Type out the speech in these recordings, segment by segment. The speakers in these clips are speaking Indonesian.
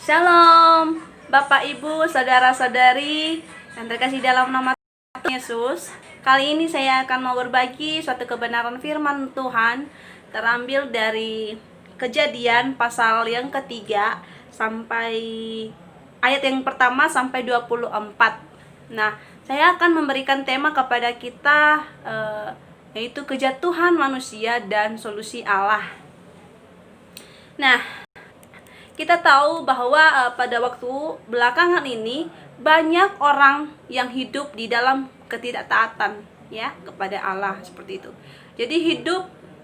Shalom, Bapak Ibu, saudara-saudari yang terkasih dalam nama Tuhan Yesus. Kali ini saya akan mau berbagi suatu kebenaran firman Tuhan terambil dari Kejadian pasal yang ketiga sampai ayat yang pertama sampai 24. Nah, saya akan memberikan tema kepada kita yaitu kejatuhan manusia dan solusi Allah. Nah, kita tahu bahwa pada waktu belakangan ini banyak orang yang hidup di dalam ketidaktaatan ya kepada Allah seperti itu. Jadi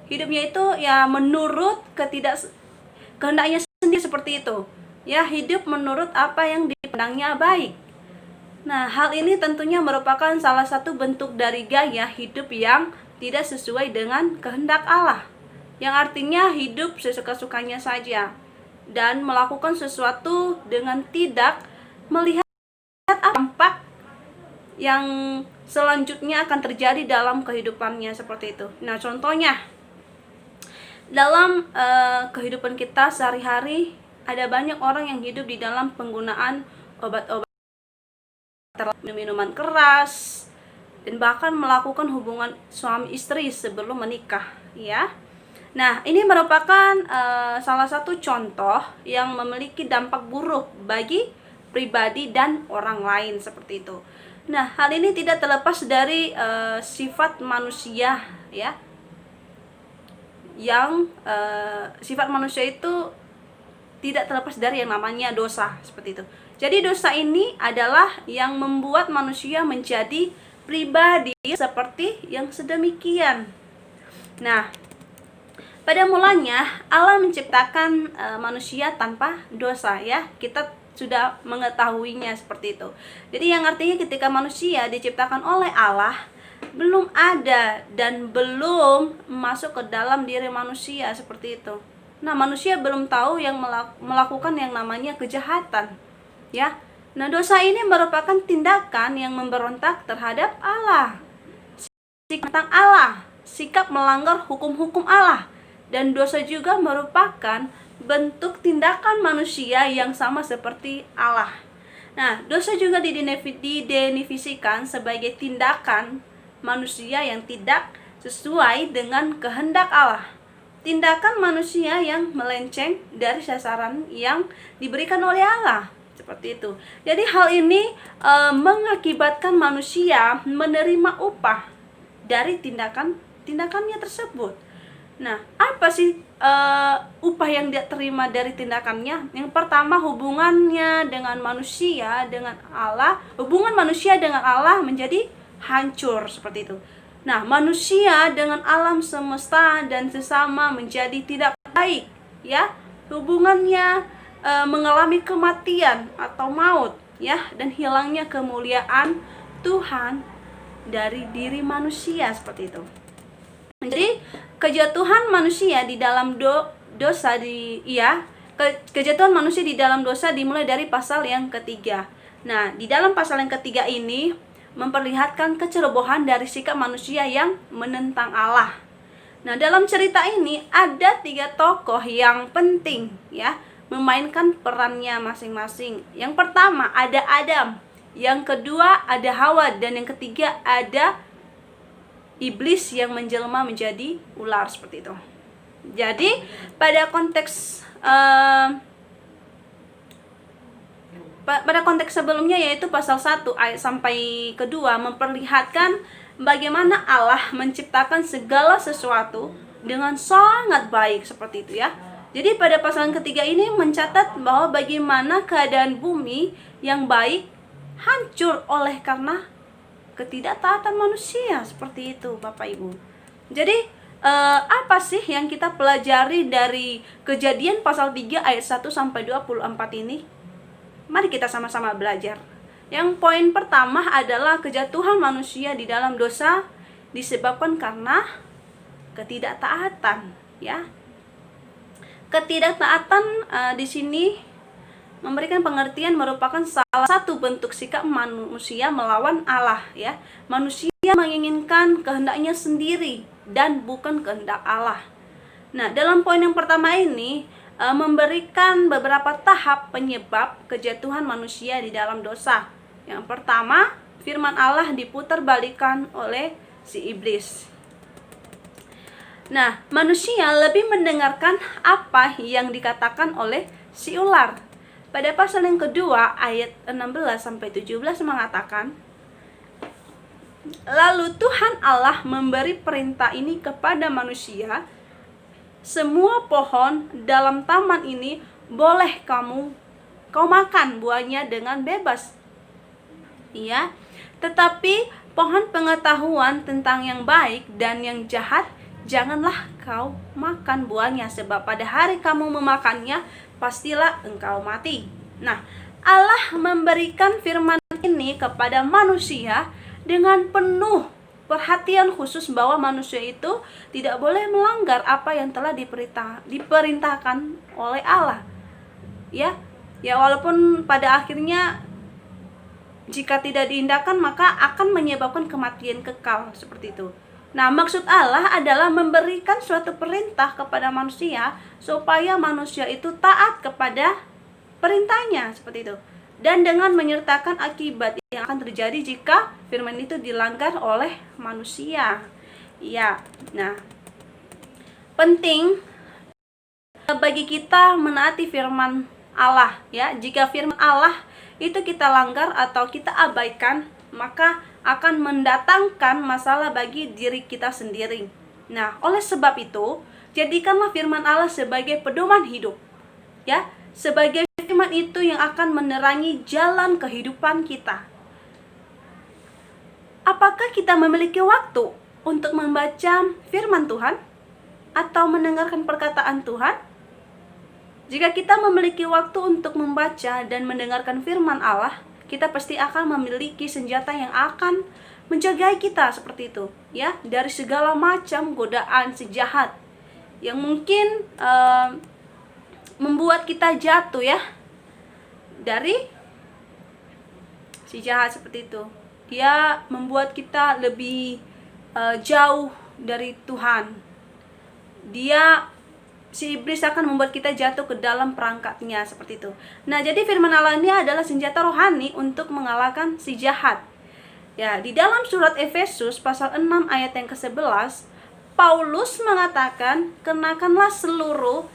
hidupnya itu ya menurut kehendaknya sendiri seperti itu. Ya, hidup menurut apa yang dipandangnya baik. Nah, hal ini tentunya merupakan salah satu bentuk dari gaya hidup yang tidak sesuai dengan kehendak Allah. Yang artinya hidup sesuka-sukanya saja dan melakukan sesuatu dengan tidak melihat dampak yang selanjutnya akan terjadi dalam kehidupannya seperti itu. Nah, contohnya dalam kehidupan kita sehari-hari ada banyak orang yang hidup di dalam penggunaan obat-obat, minuman keras, dan bahkan melakukan hubungan suami istri sebelum menikah, ya. Nah, ini merupakan salah satu contoh yang memiliki dampak buruk bagi pribadi dan orang lain seperti itu. Nah, hal ini tidak terlepas dari sifat manusia ya. Yang sifat manusia itu tidak terlepas dari yang namanya dosa seperti itu. Jadi dosa ini adalah yang membuat manusia menjadi pribadi seperti yang sedemikian. Nah, pada mulanya Allah menciptakan manusia tanpa dosa ya. Kita sudah mengetahuinya seperti itu. Jadi yang artinya ketika manusia diciptakan oleh Allah, belum ada dan belum masuk ke dalam diri manusia seperti itu. Nah, manusia belum tahu yang melakukan yang namanya kejahatan ya. Nah, dosa ini merupakan tindakan yang memberontak terhadap Allah. Tentang Allah, sikap melanggar hukum-hukum Allah. Dan dosa juga merupakan bentuk tindakan manusia yang sama seperti Allah. Nah, dosa juga didefinisikan sebagai tindakan manusia yang tidak sesuai dengan kehendak Allah. Tindakan manusia yang melenceng dari sasaran yang diberikan oleh Allah. Seperti itu. Jadi hal ini mengakibatkan manusia menerima upah dari tindakannya tersebut. Nah, apa sih upah yang dia terima dari tindakannya? Yang pertama, hubungannya dengan manusia, dengan Allah, hubungan manusia dengan Allah menjadi hancur seperti itu. Nah, manusia dengan alam semesta dan sesama menjadi tidak baik, ya. Hubungannya mengalami kematian atau maut, ya, dan hilangnya kemuliaan Tuhan dari diri manusia seperti itu. Jadi kejatuhan manusia di dalam kejatuhan manusia di dalam dosa dimulai dari pasal yang ketiga. Nah, di dalam pasal yang ketiga ini memperlihatkan kecerobohan dari sikap manusia yang menentang Allah. Nah, dalam cerita ini ada 3 tokoh yang penting ya, memainkan perannya masing-masing. Yang pertama ada Adam, yang kedua ada Hawa, dan yang ketiga ada iblis yang menjelma menjadi ular seperti itu. Jadi pada konteks sebelumnya yaitu pasal 1 ayat sampai kedua memperlihatkan bagaimana Allah menciptakan segala sesuatu dengan sangat baik seperti itu ya. Jadi pada pasal yang ketiga ini mencatat bahwa bagaimana keadaan bumi yang baik hancur oleh karena ketidaktaatan manusia seperti itu, Bapak Ibu. Jadi apa sih yang kita pelajari dari Kejadian pasal 3 ayat 1 sampai 24 ini? Mari kita sama-sama belajar. Yang poin pertama adalah kejatuhan manusia di dalam dosa disebabkan karena ketidaktaatan, ya. Ketidaktaatan di sini memberikan pengertian merupakan salah satu bentuk sikap manusia melawan Allah ya. Manusia menginginkan kehendaknya sendiri dan bukan kehendak Allah. Nah, dalam poin yang pertama ini memberikan beberapa tahap penyebab kejatuhan manusia di dalam dosa. Yang pertama, firman Allah diputarbalikkan oleh si iblis. Nah, manusia lebih mendengarkan apa yang dikatakan oleh si ular. Pada pasal yang kedua ayat 16-17 mengatakan, lalu Tuhan Allah memberi perintah ini kepada manusia, semua pohon dalam taman ini boleh kau makan buahnya dengan bebas. Ya, tetapi pohon pengetahuan tentang yang baik dan yang jahat janganlah kau makan buahnya, sebab pada hari kamu memakannya pastilah engkau mati. Nah, Allah memberikan firman ini kepada manusia dengan penuh perhatian khusus bahwa manusia itu tidak boleh melanggar apa yang telah diperintahkan oleh Allah. Ya, walaupun pada akhirnya jika tidak diindahkan maka akan menyebabkan kematian kekal seperti itu. Nah, maksud Allah adalah memberikan suatu perintah kepada manusia supaya manusia itu taat kepada perintahnya seperti itu. Dan dengan menyertakan akibat yang akan terjadi jika firman itu dilanggar oleh manusia. Ya, nah, penting bagi kita menaati firman Allah, ya. Jika firman Allah itu kita langgar atau kita abaikan, maka akan mendatangkan masalah bagi diri kita sendiri. Nah, oleh sebab itu, jadikanlah firman Allah sebagai pedoman hidup, ya, sebagai firman itu yang akan menerangi jalan kehidupan kita. Apakah kita memiliki waktu untuk membaca firman Tuhan atau mendengarkan perkataan Tuhan? Jika kita memiliki waktu untuk membaca dan mendengarkan firman Allah, kita pasti akan memiliki senjata yang akan menjaga kita seperti itu, ya, dari segala macam godaan si jahat yang mungkin membuat kita jatuh, ya, dari si jahat seperti itu. Dia membuat kita lebih jauh dari Tuhan. Si iblis akan membuat kita jatuh ke dalam perangkatnya seperti itu. Nah, jadi firman Allah ini adalah senjata rohani untuk mengalahkan si jahat. Ya, di dalam surat Efesus pasal 6 ayat yang ke-11, Paulus mengatakan, kenakanlah seluruh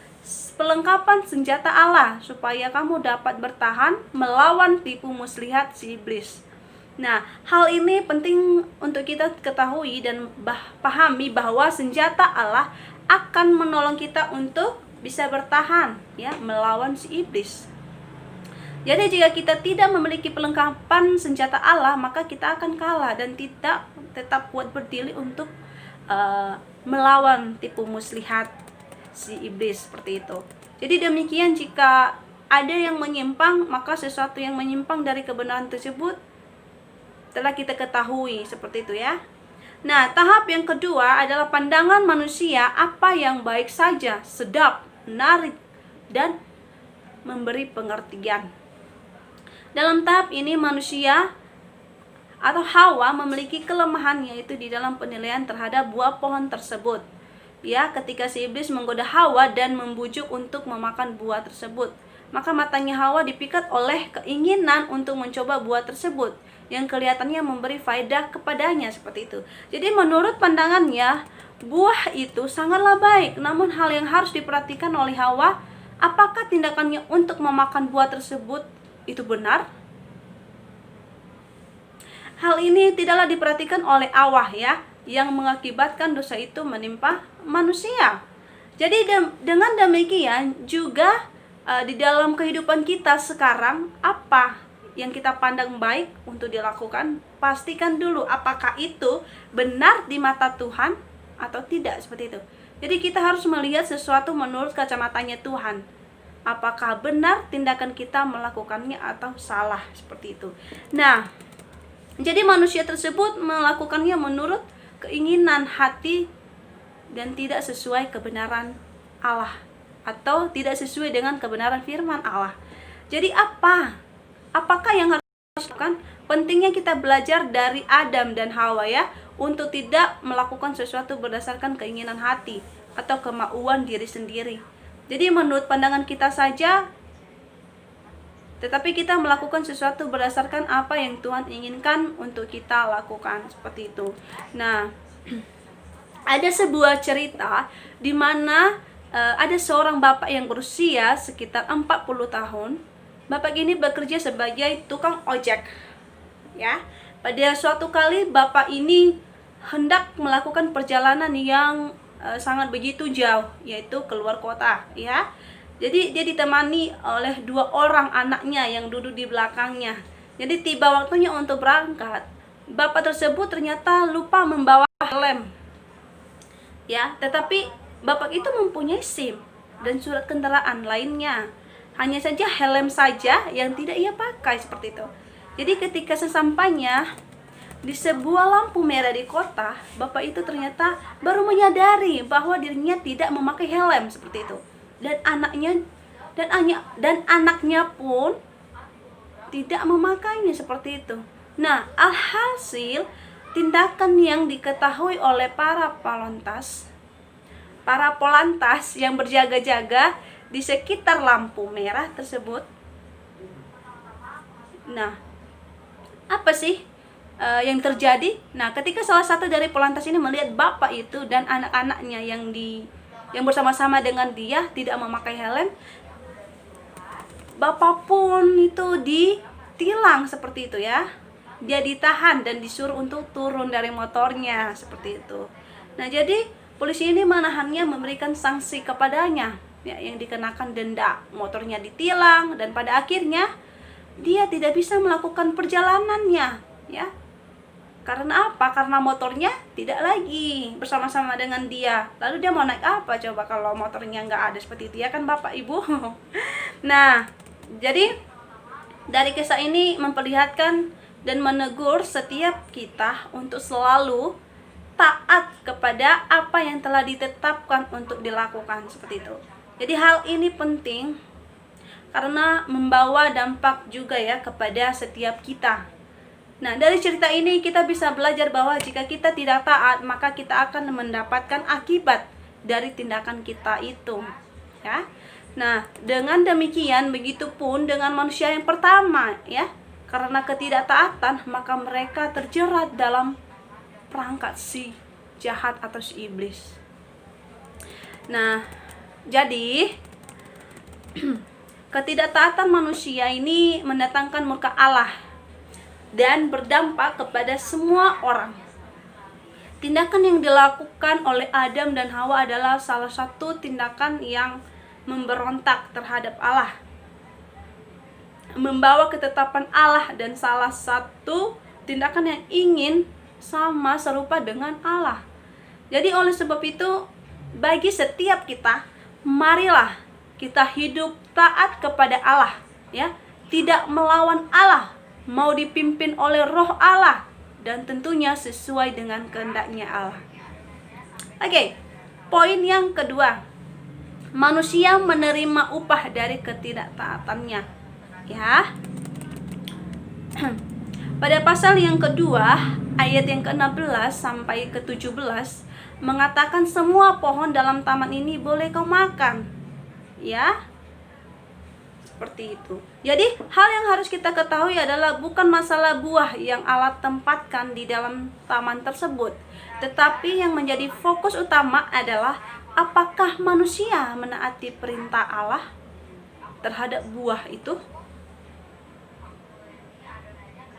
pelengkapan senjata Allah supaya kamu dapat bertahan melawan tipu muslihat si iblis. Nah, hal ini penting untuk kita ketahui dan pahami bahwa senjata Allah akan menolong kita untuk bisa bertahan, ya, melawan si iblis. Jadi jika kita tidak memiliki perlengkapan senjata Allah, maka kita akan kalah dan tidak tetap kuat berdiri untuk melawan tipu muslihat si iblis seperti itu. Jadi demikian, jika ada yang menyimpang, maka sesuatu yang menyimpang dari kebenaran tersebut telah kita ketahui seperti itu, ya. Nah, tahap yang kedua adalah pandangan manusia apa yang baik saja, sedap, menarik, dan memberi pengertian. Dalam tahap ini manusia atau Hawa memiliki kelemahan, yaitu di dalam penilaian terhadap buah pohon tersebut. Ya, ketika si iblis menggoda Hawa dan membujuk untuk memakan buah tersebut, maka matanya Hawa dipikat oleh keinginan untuk mencoba buah tersebut yang kelihatannya memberi faedah kepadanya seperti itu. Jadi menurut pandangannya, buah itu sangatlah baik. Namun hal yang harus diperhatikan oleh Hawa, apakah tindakannya untuk memakan buah tersebut itu benar? Hal ini tidaklah diperhatikan oleh Allah, ya, yang mengakibatkan dosa itu menimpa manusia. Jadi dengan demikian juga di dalam kehidupan kita sekarang, apa yang kita pandang baik untuk dilakukan, pastikan dulu apakah itu benar di mata Tuhan atau tidak, seperti itu. Jadi kita harus melihat sesuatu menurut kacamatanya Tuhan. Apakah benar tindakan kita melakukannya atau salah, seperti itu. Nah, jadi manusia tersebut melakukannya menurut keinginan hati dan tidak sesuai kebenaran Allah, atau tidak sesuai dengan kebenaran firman Allah. Jadi apakah yang harus dilakukan? Pentingnya kita belajar dari Adam dan Hawa, ya, untuk tidak melakukan sesuatu berdasarkan keinginan hati atau kemauan diri sendiri. Jadi menurut pandangan kita saja, tetapi kita melakukan sesuatu berdasarkan apa yang Tuhan inginkan untuk kita lakukan, seperti itu. Nah, ada sebuah cerita di mana ada seorang bapak yang berusia sekitar 40 tahun. Bapak ini bekerja sebagai tukang ojek. Ya. Pada suatu kali bapak ini hendak melakukan perjalanan yang sangat begitu jauh, yaitu keluar kota, ya. Jadi dia ditemani oleh 2 orang anaknya yang duduk di belakangnya. Jadi tiba waktunya untuk berangkat. Bapak tersebut ternyata lupa membawa helm. Ya, tetapi bapak itu mempunyai SIM dan surat kendaraan lainnya. Hanya saja helm saja yang tidak ia pakai, seperti itu. Jadi ketika sesampainya di sebuah lampu merah di kota, bapak itu ternyata baru menyadari bahwa dirinya tidak memakai helm, seperti itu. Dan anaknya pun tidak memakainya, seperti itu. Nah, alhasil tindakan yang diketahui oleh para polantas yang berjaga-jaga di sekitar lampu merah tersebut. Nah, apa sih yang terjadi? Nah, ketika salah satu dari polantas ini melihat bapak itu dan anak-anaknya yang bersama-sama dengan dia tidak memakai helm, bapak pun itu ditilang, seperti itu ya. Dia ditahan dan disuruh untuk turun dari motornya, seperti itu. Nah, jadi polisi ini menahannya, memberikan sanksi kepadanya, ya, yang dikenakan denda, motornya ditilang, dan pada akhirnya dia tidak bisa melakukan perjalanannya, ya. Karena apa? Karena motornya tidak lagi bersama-sama dengan dia. Lalu dia mau naik apa coba kalau motornya nggak ada, seperti itu ya kan Bapak Ibu. Nah, jadi dari kisah ini memperlihatkan dan menegur setiap kita untuk selalu taat kepada apa yang telah ditetapkan untuk dilakukan, seperti itu. Jadi hal ini penting karena membawa dampak juga ya kepada setiap kita. Nah, dari cerita ini kita bisa belajar bahwa jika kita tidak taat, maka kita akan mendapatkan akibat dari tindakan kita itu, ya. Nah, dengan demikian begitupun dengan manusia yang pertama, ya. Karena ketidaktaatan, maka mereka terjerat dalam perangkat si jahat atau si iblis. Nah, jadi ketidaktaatan manusia ini mendatangkan murka Allah dan berdampak kepada semua orang. Tindakan yang dilakukan oleh Adam dan Hawa adalah salah satu tindakan yang memberontak terhadap Allah, membawa ketetapan Allah, dan salah satu tindakan yang ingin sama serupa dengan Allah. Jadi oleh sebab itu, bagi setiap kita, marilah kita hidup taat kepada Allah, ya, tidak melawan Allah, mau dipimpin oleh roh Allah, dan tentunya sesuai dengan kehendaknya Allah. Oke, poin yang kedua, manusia menerima upah dari ketidaktaatannya, ya. Pada pasal yang kedua, ayat yang ke-16 sampai ke-17 mengatakan semua pohon dalam taman ini boleh kau makan, ya. Seperti itu. Jadi hal yang harus kita ketahui adalah bukan masalah buah yang Allah tempatkan di dalam taman tersebut, tetapi yang menjadi fokus utama adalah apakah manusia menaati perintah Allah terhadap buah itu.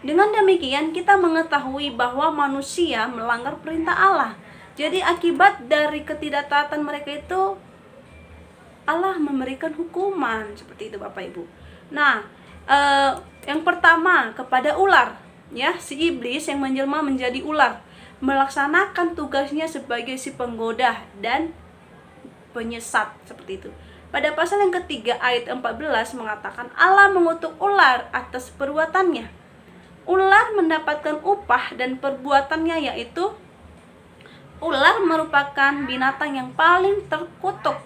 Dengan demikian kita mengetahui bahwa manusia melanggar perintah Allah. Jadi akibat dari ketidaktaatan mereka itu Allah memberikan hukuman, seperti itu Bapak Ibu. Nah, yang pertama kepada ular, ya, si iblis yang menjelma menjadi ular, melaksanakan tugasnya sebagai si penggoda dan penyesat, seperti itu. Pada pasal yang ketiga ayat 14 mengatakan Allah mengutuk ular atas perbuatannya. Ular mendapatkan upah dan perbuatannya, yaitu ular merupakan binatang yang paling terkutuk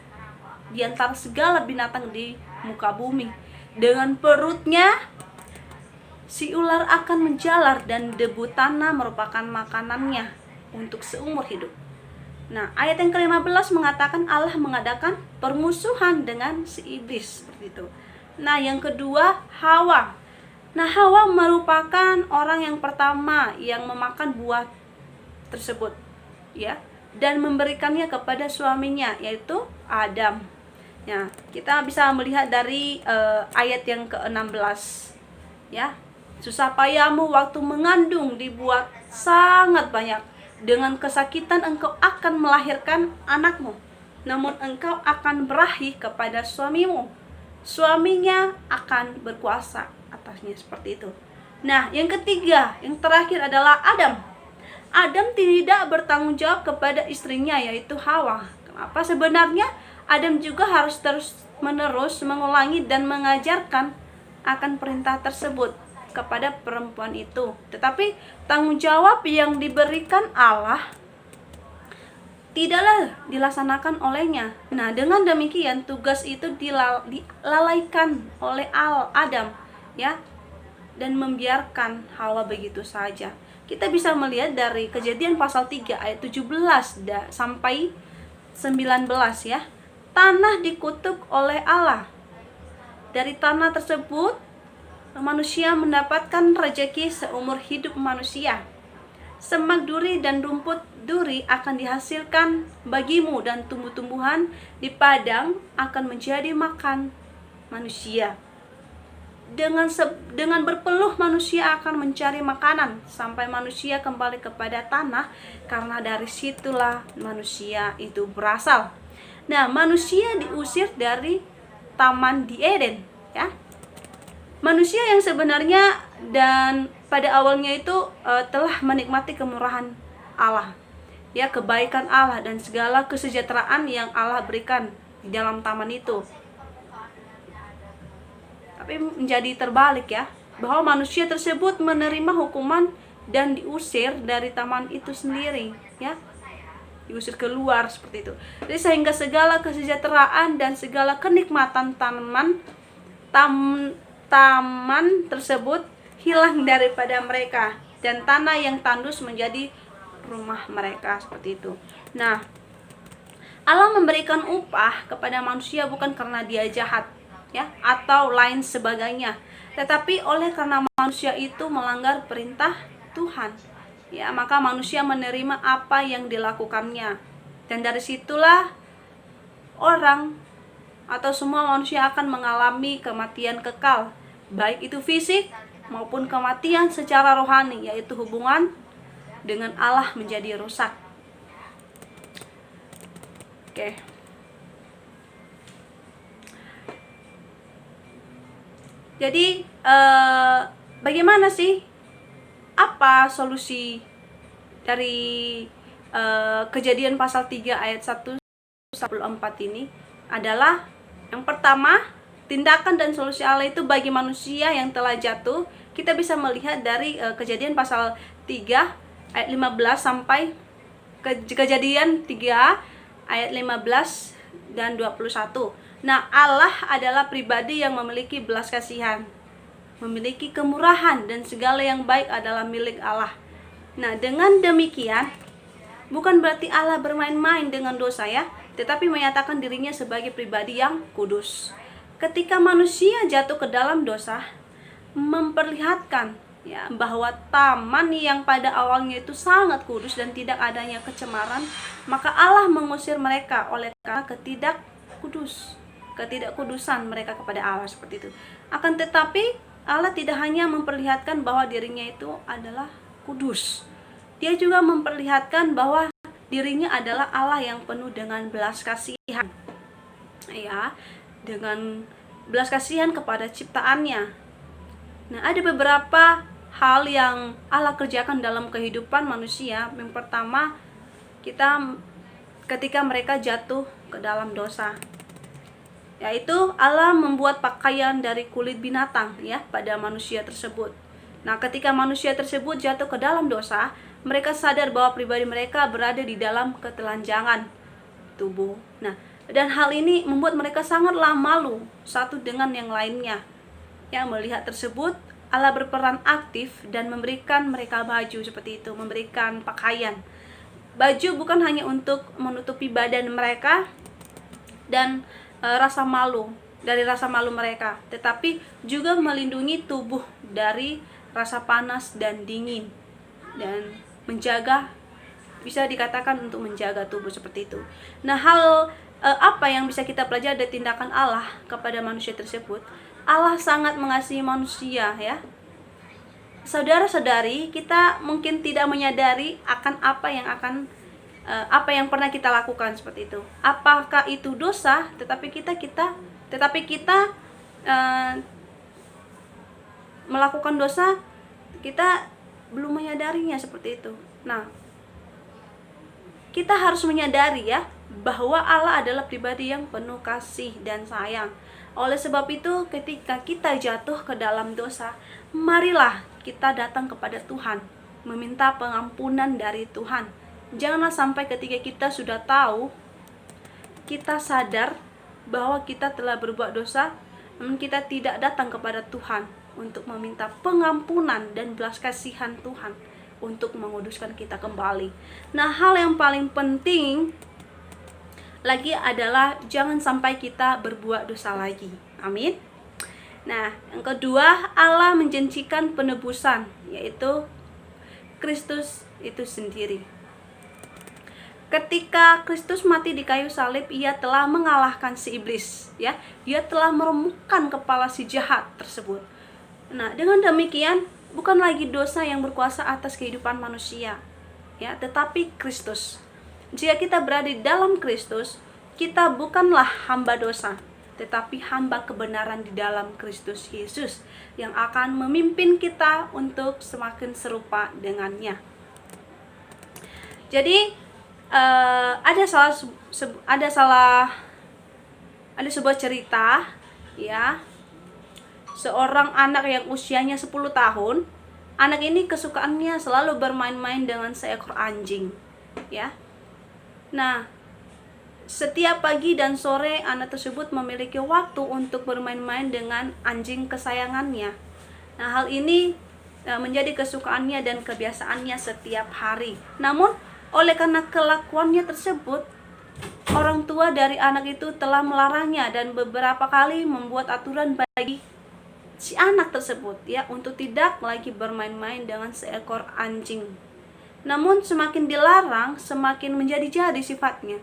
di antara segala binatang di muka bumi. Dengan perutnya, si ular akan menjalar dan debu tanah merupakan makanannya untuk seumur hidup. Nah, ayat yang ke-15 mengatakan Allah mengadakan permusuhan dengan si iblis, seperti itu. Nah, yang kedua, Hawa. Nah, Hawa merupakan orang yang pertama yang memakan buah tersebut, ya, dan memberikannya kepada suaminya, yaitu Adam. Ya, kita bisa melihat dari ayat yang ke-16, ya. Susah payahmu waktu mengandung dibuat sangat banyak. Dengan kesakitan engkau akan melahirkan anakmu. Namun engkau akan berahi kepada suamimu. Suaminya akan berkuasa atasnya, seperti itu. Nah, yang ketiga, yang terakhir adalah Adam. Adam tidak bertanggung jawab kepada istrinya, yaitu Hawa. Kenapa? Sebenarnya Adam juga harus terus-menerus mengulangi dan mengajarkan akan perintah tersebut kepada perempuan itu. Tetapi tanggung jawab yang diberikan Allah tidaklah dilaksanakan olehnya. Nah, dengan demikian tugas itu dilalaikan oleh Adam, ya, dan membiarkan Hawa begitu saja. Kita bisa melihat dari Kejadian pasal 3 ayat 17 sampai 19, ya. Tanah dikutuk oleh Allah. Dari tanah tersebut manusia mendapatkan rezeki seumur hidup manusia. Semak duri dan rumput duri akan dihasilkan bagimu, dan tumbuh-tumbuhan di padang akan menjadi makan manusia. Dengan berpeluh manusia akan mencari makanan sampai manusia kembali kepada tanah, karena dari situlah manusia itu berasal. Nah, manusia diusir dari taman di Eden, ya. Manusia yang sebenarnya dan pada awalnya itu telah menikmati kemurahan Allah, ya, kebaikan Allah dan segala kesejahteraan yang Allah berikan di dalam taman itu. Tapi menjadi terbalik, ya, bahwa manusia tersebut menerima hukuman dan diusir dari taman itu sendiri, ya, diusir keluar, seperti itu. Jadi sehingga segala kesejahteraan dan segala kenikmatan taman tersebut hilang daripada mereka, dan tanah yang tandus menjadi rumah mereka, seperti itu. Nah, Allah memberikan upah kepada manusia bukan karena dia jahat, ya, atau lain sebagainya, tetapi oleh karena manusia itu melanggar perintah Tuhan, ya, maka manusia menerima apa yang dilakukannya, dan dari situlah orang atau semua manusia akan mengalami kematian kekal, baik itu fisik maupun kematian secara rohani, yaitu hubungan dengan Allah menjadi rusak. Oke. Jadi bagaimana sih, apa solusi dari Kejadian pasal 3 ayat 1 sampai 4 ini? Adalah yang pertama, tindakan dan solusi Allah itu bagi manusia yang telah jatuh. Kita bisa melihat dari Kejadian pasal 3 ayat 15 sampai Kejadian 3 ayat 15 dan 21. Nah, Allah adalah pribadi yang memiliki belas kasihan, memiliki kemurahan, dan segala yang baik adalah milik Allah. Nah, dengan demikian bukan berarti Allah bermain-main dengan dosa, ya, tetapi menyatakan dirinya sebagai pribadi yang kudus. Ketika manusia jatuh ke dalam dosa, memperlihatkan, ya, bahwa taman yang pada awalnya itu sangat kudus dan tidak adanya kecemaran, maka Allah mengusir mereka oleh karena ketidakkudusan mereka kepada Allah, seperti itu. Akan tetapi Allah tidak hanya memperlihatkan bahwa dirinya itu adalah kudus, Dia juga memperlihatkan bahwa dirinya adalah Allah yang penuh dengan belas kasihan, ya, dengan belas kasihan kepada ciptaannya. Nah, ada beberapa hal yang Allah kerjakan dalam kehidupan manusia. Yang pertama, ketika mereka jatuh ke dalam dosa, yaitu Allah membuat pakaian dari kulit binatang, ya, pada manusia tersebut. Nah, ketika manusia tersebut jatuh ke dalam dosa, mereka sadar bahwa pribadi mereka berada di dalam ketelanjangan tubuh. Nah, dan hal ini membuat mereka sangatlah malu satu dengan yang lainnya. Yang melihat tersebut, Allah berperan aktif dan memberikan mereka baju seperti itu, memberikan pakaian. Baju bukan hanya untuk menutupi badan mereka dan rasa malu mereka, tetapi juga melindungi tubuh dari rasa panas dan dingin, dan bisa dikatakan untuk menjaga tubuh seperti itu. Nah, hal apa yang bisa kita pelajari dari tindakan Allah kepada manusia tersebut? Allah sangat mengasihi manusia, ya. Saudara-saudari, kita mungkin tidak menyadari akan apa yang pernah kita lakukan seperti itu. Apakah itu dosa? Tetapi kita melakukan dosa, kita belum menyadarinya seperti itu. Nah, kita harus menyadari, ya, bahwa Allah adalah pribadi yang penuh kasih dan sayang. Oleh sebab itu, ketika kita jatuh ke dalam dosa, marilah kita datang kepada Tuhan, meminta pengampunan dari Tuhan. Janganlah sampai ketika kita sudah tahu, kita sadar bahwa kita telah berbuat dosa, namun kita tidak datang kepada Tuhan untuk meminta pengampunan dan belas kasihan Tuhan untuk menguduskan kita kembali. Nah, hal yang paling penting lagi adalah jangan sampai kita berbuat dosa lagi. Amin. Nah, yang kedua, Allah menjanjikan penebusan, yaitu Kristus itu sendiri. Ketika Kristus mati di kayu salib, Ia telah mengalahkan si iblis, ya. Dia telah meremukkan kepala si jahat tersebut. Nah, dengan demikian bukan lagi dosa yang berkuasa atas kehidupan manusia, ya, tetapi Kristus. Jika kita berada di dalam Kristus, kita bukanlah hamba dosa, tetapi hamba kebenaran di dalam Kristus Yesus yang akan memimpin kita untuk semakin serupa dengannya. Jadi ada sebuah cerita, ya. Seorang anak yang usianya 10 tahun. Anak ini kesukaannya selalu bermain-main dengan seekor anjing, ya. Nah, setiap pagi dan sore anak tersebut memiliki waktu untuk bermain-main dengan anjing kesayangannya. Nah, hal ini menjadi kesukaannya dan kebiasaannya setiap hari. Namun, oleh karena kelakuannya tersebut, orang tua dari anak itu telah melarangnya dan beberapa kali membuat aturan bagi si anak tersebut, ya, untuk tidak lagi bermain-main dengan seekor anjing. Namun semakin dilarang, semakin menjadi-jadi sifatnya.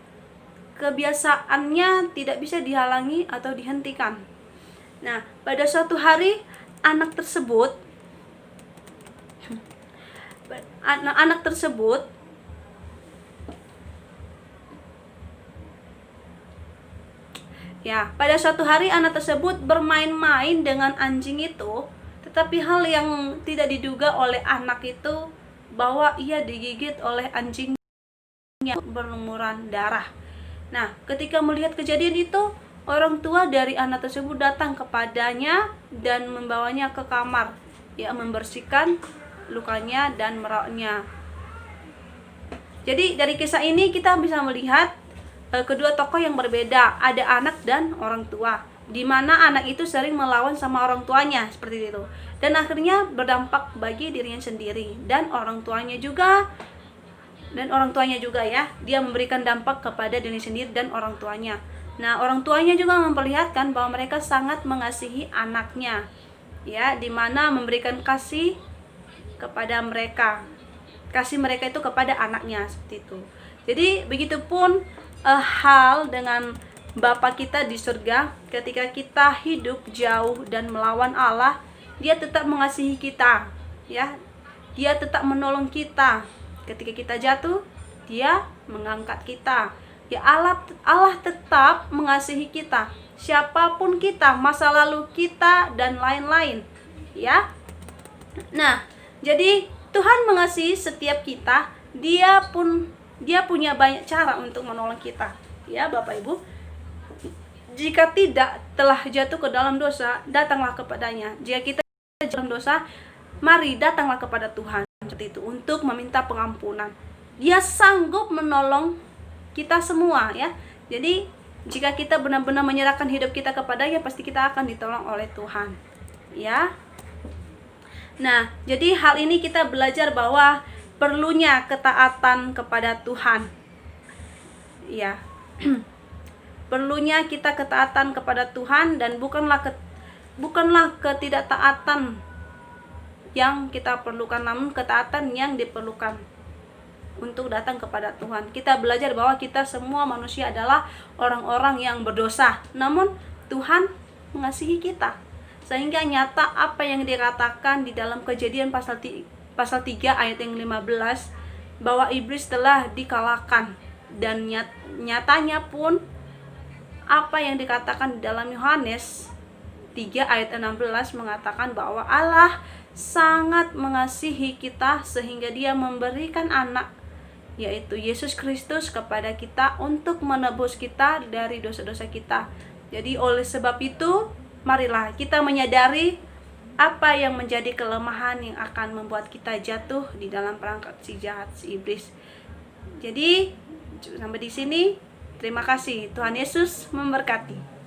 Kebiasaannya tidak bisa dihalangi atau dihentikan. Nah, pada suatu hari anak tersebut pada suatu hari anak tersebut bermain-main dengan anjing itu, tetapi hal yang tidak diduga oleh anak itu bahwa ia digigit oleh anjing yang berlumuran darah. Nah, ketika melihat kejadian itu, orang tua dari anak tersebut datang kepadanya dan membawanya ke kamar, ya, membersihkan lukanya dan merawatnya. Jadi dari kisah ini kita bisa melihat kedua tokoh yang berbeda, ada anak dan orang tua, di mana anak itu sering melawan sama orang tuanya seperti itu, dan akhirnya berdampak bagi dirinya sendiri dan orang tuanya juga, ya, dia memberikan dampak kepada dirinya sendiri dan orang tuanya. Nah, orang tuanya juga memperlihatkan bahwa mereka sangat mengasihi anaknya, ya, di mana memberikan kasih mereka itu kepada anaknya seperti itu. Jadi begitupun hal dengan Bapa kita di surga. Ketika kita hidup jauh dan melawan Allah, Dia tetap mengasihi kita, ya. Dia tetap menolong kita. Ketika kita jatuh, Dia mengangkat kita. Ya, Allah tetap mengasihi kita, siapapun kita, masa lalu kita dan lain-lain, ya. Nah, jadi Tuhan mengasihi setiap kita. Dia punya banyak cara untuk menolong kita, ya Bapak Ibu. Jika tidak telah jatuh ke dalam dosa, datanglah kepadanya. Jika kita dalam dosa, mari datanglah kepada Tuhan seperti itu untuk meminta pengampunan. Dia sanggup menolong kita semua, ya. Jadi jika kita benar-benar menyerahkan hidup kita kepadanya, pasti kita akan ditolong oleh Tuhan, ya. Nah, jadi hal ini kita belajar bahwa perlunya ketaatan kepada Tuhan. Ya. Perlunya kita ketaatan kepada Tuhan, dan bukanlah ketidaktaatan yang kita perlukan, namun ketaatan yang diperlukan untuk datang kepada Tuhan. Kita belajar bahwa kita semua manusia adalah orang-orang yang berdosa, namun Tuhan mengasihi kita. Sehingga nyata apa yang dikatakan di dalam Kejadian pasal 3 ayat yang 15, bahwa iblis telah dikalahkan. Dan nyatanya pun apa yang dikatakan di dalam Yohanes 3 ayat 16 mengatakan bahwa Allah sangat mengasihi kita sehingga Dia memberikan anak, yaitu Yesus Kristus, kepada kita untuk menebus kita dari dosa-dosa kita. Jadi oleh sebab itu, marilah kita menyadari apa yang menjadi kelemahan yang akan membuat kita jatuh di dalam perangkap si jahat, si iblis. Jadi sampai di sini. Terima kasih. Tuhan Yesus memberkati.